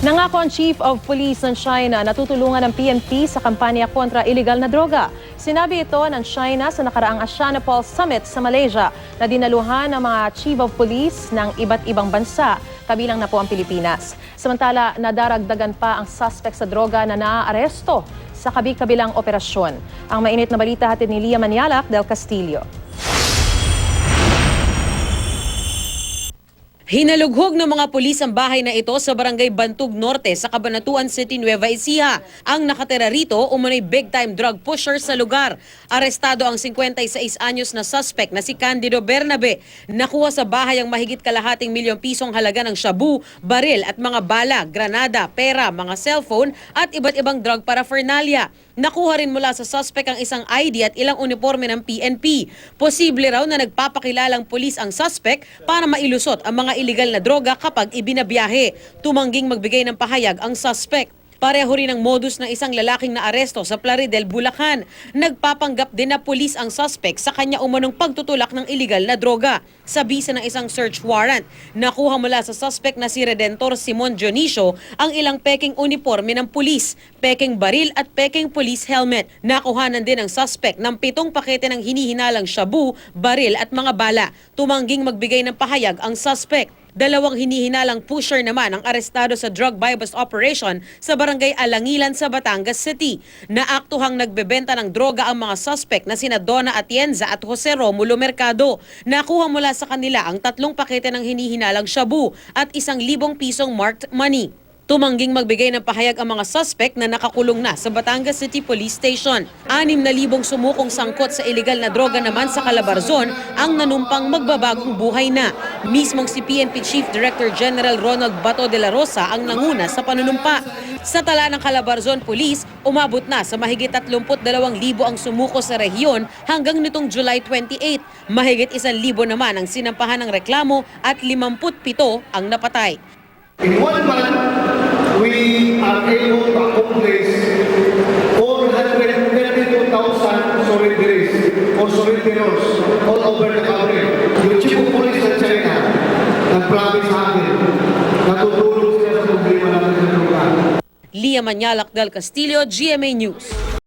Nangako ang Chief of Police ng China na tutulungan ng PNP sa kampanya kontra iligal na droga. Sinabi ito ng China sa nakaraang Asianapol Summit sa Malaysia na dinaluhan ng mga Chief of Police ng iba't ibang bansa, kabilang na po ang Pilipinas. Samantala, nadaragdagan pa ang suspect sa droga na naaaresto sa kabi-kabilang operasyon. Ang mainit na balita hatid ni Lia Manialac del Castillo. Hinalughog ng mga pulis ang bahay na ito sa Barangay Bantug Norte sa Cabanatuan City, Nueva Ecija. Ang nakatira rito, umano'y big-time drug pusher sa lugar. Arestado ang 56 anyos na suspect na si Candido Bernabe. Nakuha sa bahay ang mahigit kalahating milyong pisong halaga ng shabu, baril at mga bala, granada, pera, mga cellphone at iba't ibang drug paraphernalia. Nakuha rin mula sa suspect ang isang ID at ilang uniforme ng PNP. Posible raw na nagpapakilalang pulis ang suspect para mailusot ang mga iligal na droga kapag ibinabiyahe. Tumangging magbigay ng pahayag ang suspect. Pareho rin ang modus ng isang lalaking na aresto sa Plaridel, Bulacan. Nagpapanggap din na pulis ang suspect sa kanya umanong pagtutulak ng iligal na droga. Sa bisa ng isang search warrant, nakuha mula sa suspect na si Redentor Simon Dionisio ang ilang peking uniforme ng pulis, peking baril at peking police helmet. Nakuhanan din ang suspect ng 7 pakete ng hinihinalang shabu, baril at mga bala. Tumangging magbigay ng pahayag ang suspect. 2 hinihinalang pusher naman ang arestado sa drug buy-bust operation sa Barangay Alangilan sa Batangas City. Naaktuhang nagbebenta ng droga ang mga suspect na sina Donna Atienza at Jose Romulo Mercado. Nakuha mula sa kanila ang 3 pakete ng hinihinalang shabu at 1,000 pisong marked money. Tumangging magbigay ng pahayag ang mga suspect na nakakulong na sa Batangas City Police Station. 6,000 sumukong sangkot sa iligal na droga naman sa Calabarzon ang nanumpang magbabagong buhay na. Mismong si PNP Chief Director General Ronald Bato de la Rosa ang nanguna sa panunumpa. Sa tala ng Calabarzon Police, umabot na sa mahigit 32,000 ang sumuko sa rehiyon hanggang nitong July 28. Mahigit 1,000 naman ang sinampahan ng reklamo at 57 ang napatay. In 1 month, we are able to accomplish 422,000 surrenderies or surrenderers all over the country. Yung Chief of Police sa China, nag-promise sa akin, natutulong sila sa problema natin sa lugar. Lia Manialac del Castillo, GMA News.